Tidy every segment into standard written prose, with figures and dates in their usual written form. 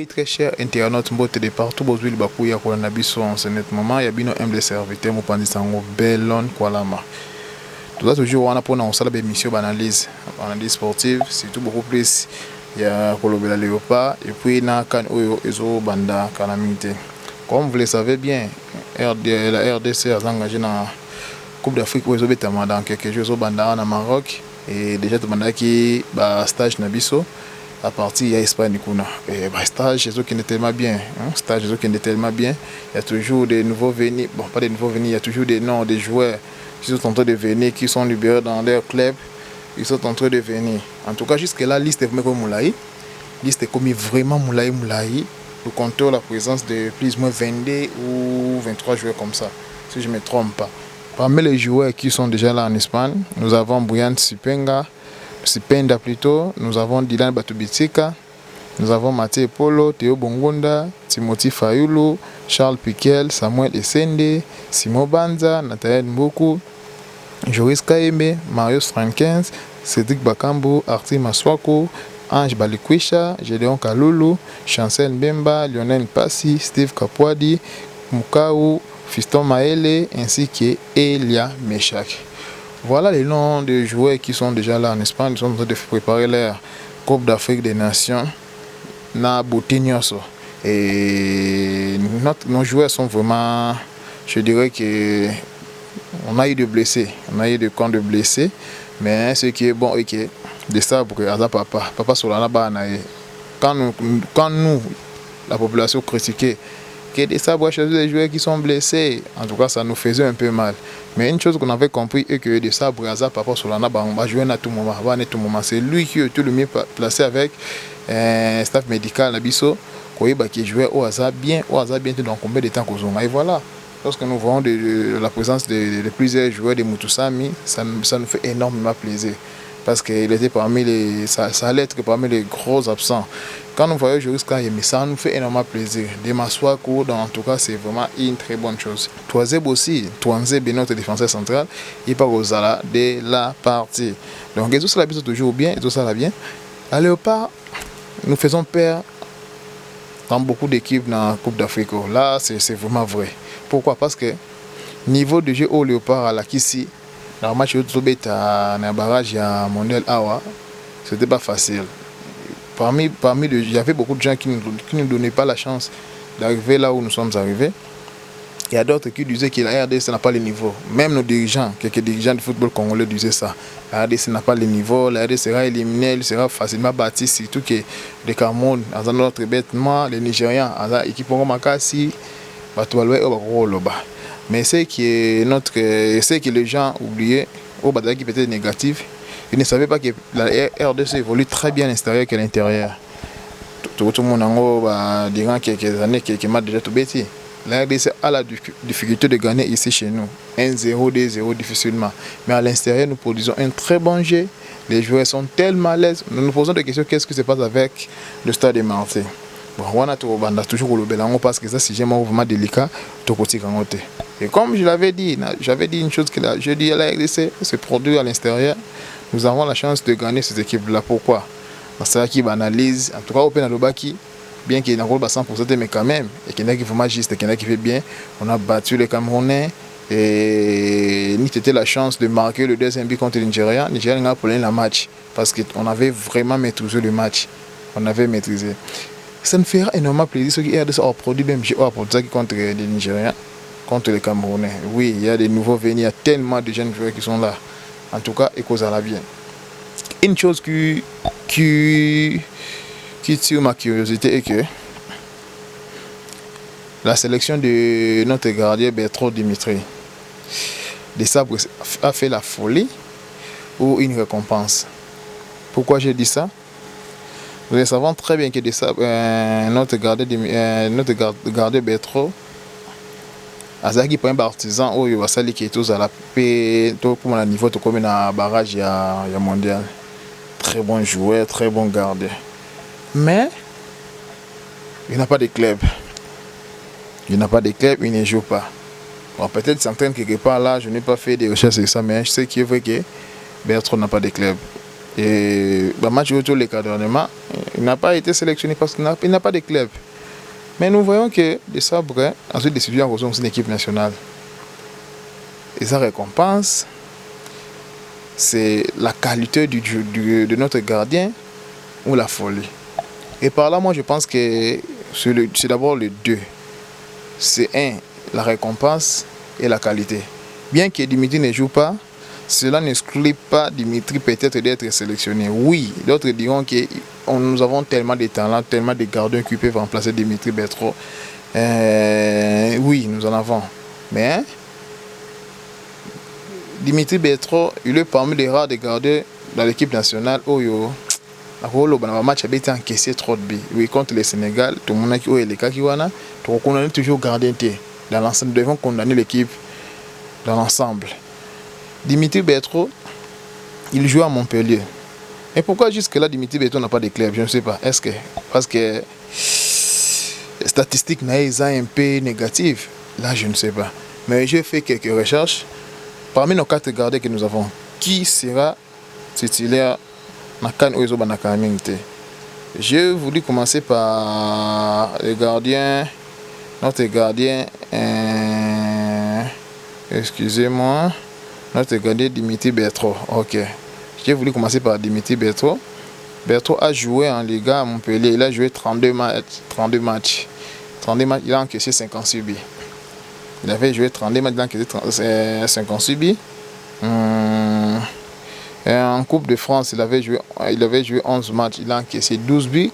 Oui, très cher internaute mbote de partout, bozwi libaku ya kolanda biso en ce moment, ya bino humble serviteur mopanzi sango Belon Kwalama. Tout ça toujours on a pour nous ça l'émission analyse sportive, surtout beaucoup plus ya kolobela Léopard et puis na kan oyo ezo banda calamité. Comme vous le savez bien, la RDC a engagé dans Coupe d'Afrique où ils ont dans quelques jours au banda en Maroc et déjà tout banda qui ba stage na biso à partir d'Espagne et stage qui est tellement bien, stage qui est tellement bien, il y a toujours des nouveaux venus, bon pas des nouveaux venus, il y a toujours des noms des joueurs qui sont en train de venir, qui sont libérés dans leur club, ils sont en train de venir. En tout cas jusque là liste est comme Moulaï, liste est comme vraiment Moulaï, nous comptons la présence de plus ou moins 22 ou 23 joueurs comme ça, si je ne me trompe pas. Parmi les joueurs qui sont déjà là en Espagne, nous avons Brian Sipenda plutôt, nous avons Dylan Batubitika, nous avons Mathieu Polo, Théo Bongonda, Timothy Fayulu, Charles Piquel, Samuel Essende, Simo Banza, Nathaniel Mboku, Joris Kaembe, Marius Frankens, Cédric Bakambu, Arti Maswako, Ange Balikwisha, Gédéon Kalulu, Chancel Mbemba, Lionel Passi, Steve Kapwadi, Mukau, Fiston Maele ainsi que Elia Meshak. Voilà les noms des joueurs qui sont déjà là en Espagne. Ils sont en train de préparer leur Coupe d'Afrique des Nations. Na Boutignoso. Et nos joueurs sont vraiment, je dirais que on a eu de blessés, on a eu des camps de blessés, mais ce qui est bon et que de ça pour que papa sur la bana. Quand nous la population critiquait que des sabres chez des joueurs qui sont blessés, en tout cas ça nous faisait un peu mal. Mais une chose qu'on avait compris est que des sabres papa Solana on va jouer à tout moment, c'est lui qui est tout le mieux placé avec un staff médical Nabiso qui jouait au hasard bien dans combien de temps qu'on a. Et voilà, lorsque nous voyons la présence de plusieurs joueurs de Mutusami, ça nous fait énormément plaisir. Parce qu'il était parmi ça allait être parmi les gros absents. Quand nous voyons Joris Kaembe, ça nous fait énormément plaisir. De m'asseoir en tout cas, c'est vraiment une très bonne chose. Toazeb aussi, Toazeb est notre défenseur central, il part aux Zala de la partie. Donc, tout ça là toujours bien, tout ça là bien. À Léopard, nous faisons peur dans beaucoup d'équipes dans la Coupe d'Afrique. Là, c'est vraiment vrai. Pourquoi? Parce que niveau de jeu au Léopard à la Kissi, dans le match dans un barrage à Mondial Awa, c'était pas facile. Il y avait beaucoup de gens qui ne donnaient pas la chance d'arriver là où nous sommes arrivés. Il y a d'autres qui disaient que la RDC n'a pas le niveau. Même nos dirigeants, quelques dirigeants du football congolais disaient ça. La RDC n'a pas le niveau, la RDC sera éliminée, elle sera facilement bâtie, surtout que le Cameroun, dans notre bêtement, les Nigérians, dans l'équipe Makassi, mais c'est que les gens oubliaient, au Badaki qui était négatif, ils ne savaient pas que la RDC évolue très bien à l'extérieur qu'à l'intérieur. Tout le monde durant quelques années, quelques matchs déjà tout bêtis. La RDC a la difficulté de gagner ici chez nous. 1-0, 2-0 difficilement. Mais à l'extérieur, nous produisons un très bon jeu. Les joueurs sont tellement à l'aise. Nous nous posons des questions, qu'est-ce qui se passe avec le stade de Marseille? Bon, on a toujours le Bélango parce que ça, c'est vraiment délicat. Et comme je l'avais dit, j'avais dit une chose que je dis à la RDC, se produit à l'extérieur. Nous avons la chance de gagner cette équipe-là. Pourquoi? Parce que qui analyse, en tout cas, au Penalobaki, bien qu'il n'y ait pas 100%, mais quand même, et qu'il y en a qui vraiment juste, et qu'il y en a qui fait bien, on a battu les Camerounais. Et nous avons la chance de marquer le deuxième but contre le Nigeria. Le Nigeria a pris le match parce qu'on avait vraiment maîtrisé le match. On avait maîtrisé. Ça nous fera énormément plaisir ce qui est de produit même contre les Nigériens, contre les Camerounais. Oui, il y a des nouveaux venus, il y a tellement de jeunes joueurs qui sont là. En tout cas, et cause à la bien. Une chose qui tire ma curiosité est que la sélection de notre gardien Bertrand Dimitri des Sabres a fait la folie ou une récompense. Pourquoi j'ai dit ça? Nous savons très bien que notre gardien Bertrand Azaki pour un artisan où il va salir qui est tous à la paix, tout comme à niveau tout comme un barrage il y a mondial. Très bon joueur, très bon gardien. Mais il n'a pas de club. Il n'a pas de club, il ne joue pas. Bon, peut-être qu'il s'entraîne quelque part là, je n'ai pas fait des recherches sur ça, mais je sais qu'il est vrai que Bertrand n'a pas de club. Et le match autour les cadrements, il n'a pas été sélectionné parce qu'il n'a pas de club. Mais nous voyons que de Sabre, ensuite décidé en rejoindre une équipe nationale. Et sa récompense, c'est la qualité de notre gardien ou la folie. Et par là, moi, je pense que c'est d'abord les deux. C'est la récompense et la qualité. Bien que Dimitri ne joue pas, cela n'exclut pas Dimitri peut-être d'être sélectionné. Oui, d'autres diront que nous avons tellement de talents, tellement de gardiens qui peuvent remplacer Dimitri Bertrand. Oui, nous en avons. Mais Dimitri Bertrand, il est parmi les rares des gardiens dans l'équipe nationale. Oh yo, le match a été encaissé trop de buts. Oui, contre le Sénégal, tout le monde a dit que les cas qui wana, on condamne toujours gardien dans l'ensemble. Nous devons condamner l'équipe dans l'ensemble. Dimitri Bertrand, il joue à Montpellier. Et pourquoi jusque-là Dimitri Bertrand n'a pas de club? Je ne sais pas. Est-ce que parce que les statistiques sont un peu négatives? Là, je ne sais pas. Mais j'ai fait quelques recherches. Parmi nos 4 gardiens que nous avons, qui sera titulaire dans CAN Oizo Banakamingte? J'ai voulu commencer par le gardien, notre gardien, excusez-moi, notre gardien Dimitri Bertrand. Ok. J'ai voulu commencer par Dimitri Bertrand. Bertrand a joué en Liga à Montpellier. Il a joué 32 matchs. Il a encaissé 56 buts. Il avait joué 32 matchs, il a encaissé 56 buts. En Coupe de France, il avait joué 11 matchs. Il a encaissé 12 buts.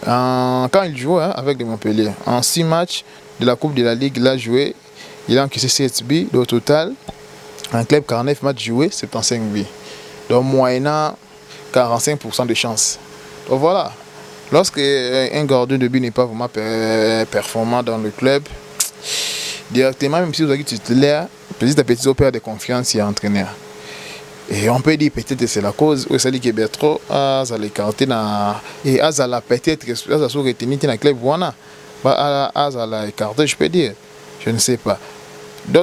Quand il jouait avec le Montpellier, en 6 matchs de la Coupe de la Ligue, il a encaissé 7 buts. Au total, un club 49 matchs joués, 75 buts. Donc, moyennant 45% de chance. Donc voilà. Lorsque un gardien de but n'est pas vraiment performant dans le club, directement, même si vous avez titulaire, petit à petit, vous perdez de confiance et entraîneur. Et on peut dire peut-être que c'est la cause où ça dit que Bertrand a écarté et a peut-être retenu dans le club voilà. A écarté, je peux dire. Je ne sais pas.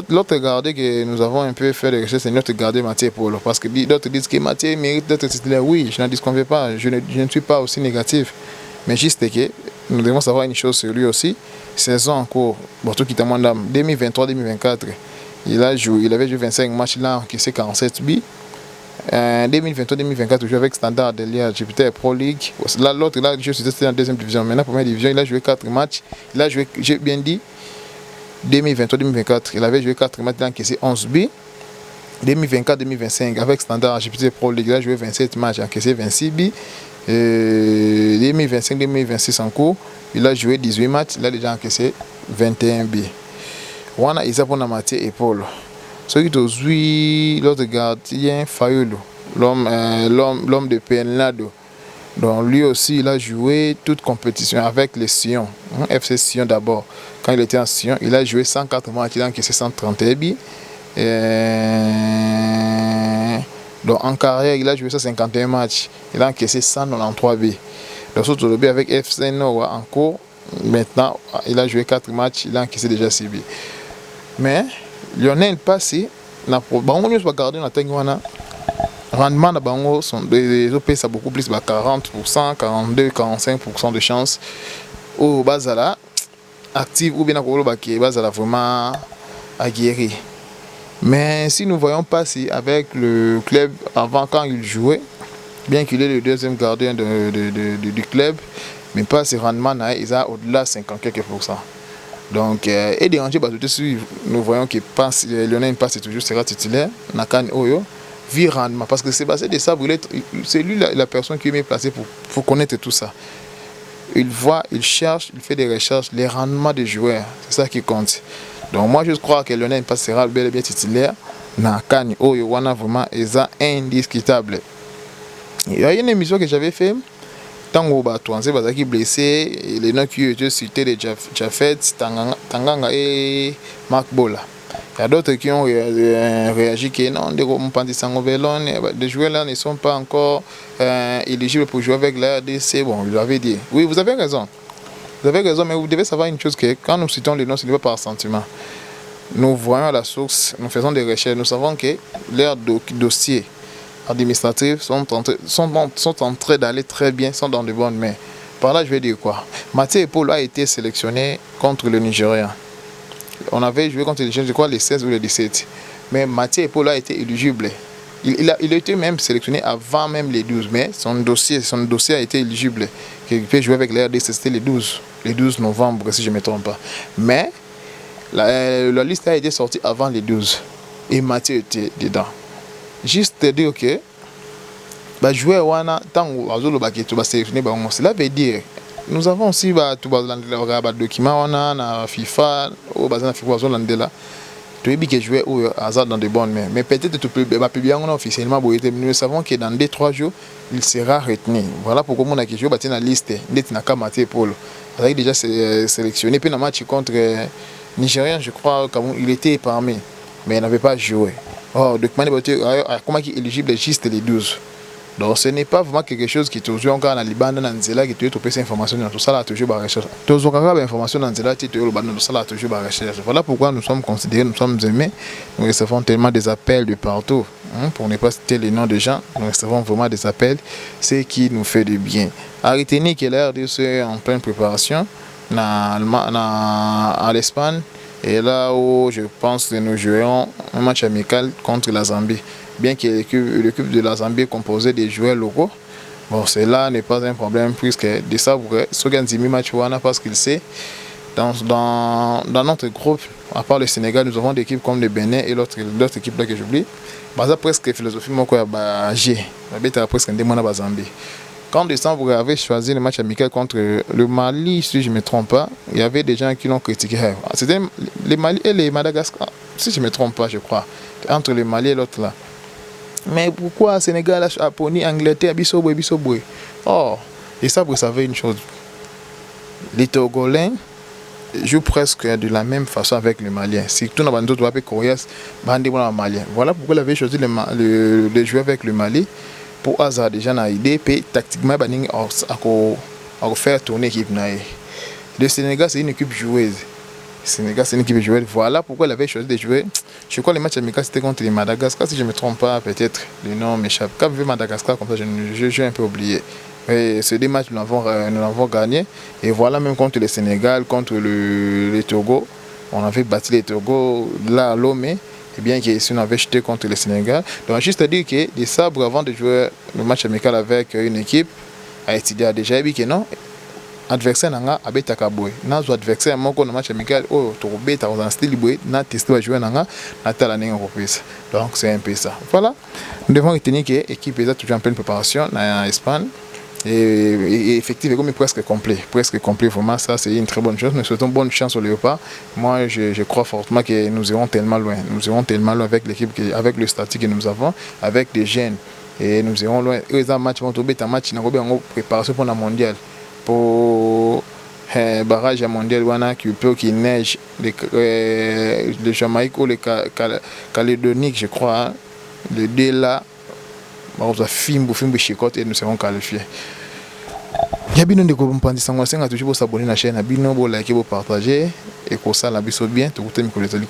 L'autre gardien que nous avons un peu fait de recherche, c'est notre gardien Mathieu Polo. Parce que d'autres disent que Mathieu mérite d'être titulaire. Oui, je n'en disconviens pas. Je ne suis pas aussi négatif. Mais juste que nous devons savoir une chose sur lui aussi. Saison en cours, tout qui 2023-2024, il avait joué 25 matchs, il a encaissé 47 buts. 2023-2024, il joue avec Standard de Liège, Jupiter Pro League. Là, l'autre, là, je suis testé en deuxième division. Maintenant, première division, il a joué 4 matchs. Il a joué, j'ai bien dit, 2023-2024, il avait joué 4 matchs, il a encaissé 11 buts. 2024-2025, avec Standard Jupiter Pro League, il a joué 27 matchs, il a encaissé 26 buts. 2025-2026 en cours, il a joué 18 matchs, il a déjà encaissé 21 buts. Wana Isapona Mathieu et Paul. Ce qui est l'autre gardien, Fayolo, l'homme de Penlado. Donc lui aussi, il a joué toute compétition avec les Sion, FC Sion d'abord. Quand il était en Sion, il a joué 104 matchs, il a encaissé 131 buts. Donc en carrière, il a joué 151 matchs, il a encaissé 193 buts. Donc surtout le but avec FC Noah en cours, maintenant, il a joué 4 matchs, il a encaissé déjà 6 buts. Mais Lionel Passy, bango nyonso bagarder na tangi wana rendement na bango sont des OP ça beaucoup plus 40%, 42, 45% de chance au bazala active ou bien akolo baki bazala vraiment aguerri. Mais si nous voyons Passy avec le club avant quand il jouait, bien qu'il est le deuxième gardien du club, mais Passy rendement il a au-delà de 50 quelques %. Donc, et déranger, nous voyons que Lionel Passy toujours sera titulaire, Nakan Oyo, vu rendement, parce que Sébastien Desabre, c'est lui la personne qui est placée pour connaître tout ça. Il voit, il cherche, il fait des recherches, les rendements des joueurs, c'est ça qui compte. Donc, moi je crois que Lionel Passy sera bel et bien titulaire, Nakan Oyo, Wana vraiment, est indiscutable. Il y a une émission que j'avais faite. Tango Batouanze Bazaki blessé, les noms qui ont cité de Jafet, Tanganga et Marc Bola. Il y a d'autres qui ont réagi que non, les joueurs là ne sont pas encore éligibles pour jouer avec la RDC. Bon, il avait dit. Oui, vous avez raison. Vous avez raison, mais vous devez savoir une chose que quand nous citons les noms, ce n'est pas par sentiment. Nous voyons la source, nous faisons des recherches, nous savons que leur dossier administratives sont en train d'aller très bien, sont dans de bonnes mains. Par là, je vais dire quoi? Mathieu Epolo a été sélectionné contre le Nigeria. On avait joué contre le Nigeria, je crois, les 16 ou les 17. Mais Mathieu Epolo a été éligible. Il a été même sélectionné avant même les 12, mais son dossier a été éligible. Il peut jouer avec l'RDC, c'était le 12 novembre, si je ne me trompe pas. Mais la liste a été sortie avant les 12. Et Mathieu était dedans. Juste te dire que bah jouer wana tant azolo ba keto ba sélectionner ba on cela veut dire nous avons aussi ba tout ba document wana na FIFA ou ba na FIFA azolo ndela tu es que jouer au hasard dans de bonnes mains mais peut-être tu peux ba publier officiellement nous savons que dans 2-3 jours il sera retenu. Voilà pourquoi on a que jouer ba na liste ndeti na Mathieu Epolo avec déjà sélectionné puis dans match contre Nigérien je crois qu'il était parmi mais il n'avait pas joué. Oh document comment qui est éligible juste les 12. Donc ce n'est pas vraiment quelque chose qui toujours encore dans Liban dans Nzela qui te trouver ces informations dans tout ça là toujours par recherche. Toujours quand information dans Nzela tu te le dans ça là toujours par recherche. Voilà pourquoi nous sommes considérés, nous sommes aimés. Nous recevons tellement des appels de partout pour ne pas citer les noms des gens. Nous recevons vraiment des appels, ce qui nous fait du bien. À retenir que l'RDC est en pleine préparation à l'Espagne et là où je pense que nous jouerons un match amical contre la Zambie. Bien que l'équipe de la Zambie est composée de joueurs locaux, bon, cela n'est pas un problème puisque de ça, ce qui match parce qu'il sait, dans notre groupe, à part le Sénégal, nous avons des équipes comme le Bénin et l'autre équipe là que j'oublie. Ça presque philosophie, moi, j'ai presque un démon à Zambie. Quand en décembre, vous avez choisi le match amical contre le Mali, si je ne me trompe pas, il y avait des gens qui l'ont critiqué. C'était le Mali et le Madagascar, si je ne me trompe pas, je crois, entre le Mali et l'autre là. Mais pourquoi Sénégal, Japonie, Angleterre, Bissoboué? Oh, et ça, vous savez une chose. Les Togolais jouent presque de la même façon avec les Maliens. Si tout le monde doit faire Koreas, Malien. Voilà pourquoi il avait choisi de jouer avec le Mali pour hasard déjà dans l'idée, puis tactiquement, à faire tourner l'équipe. Le Sénégal, c'est une équipe joueuse. Sénégal, c'est une équipe joueuse. Voilà pourquoi il avait choisi de jouer. Je crois que les matchs amicaux c'était contre les Madagascar, si je ne me trompe pas, peut-être le nom m'échappe. Quand vu Madagascar, comme ça, j'ai un peu oublié. Et ces deux matchs, nous l'avons gagné. Et voilà, même contre le Sénégal, contre le Togo, on avait battu les Togo là à Lomé. Et bien qu'ici, on avait jeté contre le Sénégal. Donc, juste à dire que les sabres, avant de jouer le match amical avec une équipe, a étudié déjà, dit que non. Adversaire nanga abetaka boy nazo adversaire moko na match amical oh to beta dans style boy na tester va jouer nanga na tala ninga reprise. Donc c'est un peu ça. Voilà, nous devons retenir que l'équipe est toujours en pleine préparation en Espagne et effectivement comme presque complet vraiment ça c'est une très bonne chose. Nous souhaitons bonne chance au Léopard. Moi je crois fortement que nous irons tellement loin avec l'équipe avec le statut que nous avons avec des jeunes et nous irons loin. Les matchs vont tomber un match en préparation pour la mondiale. Pour barrage mondial qui neige le Jamaïque ou le Calédonique je crois le dé là film chicote et nous serons qualifiés. Yabino de Kolompandi Sangwasenga toujours s'abonner à la chaîne Abino pour liker pour partager et pour ça la biso bien tout le temps que les amis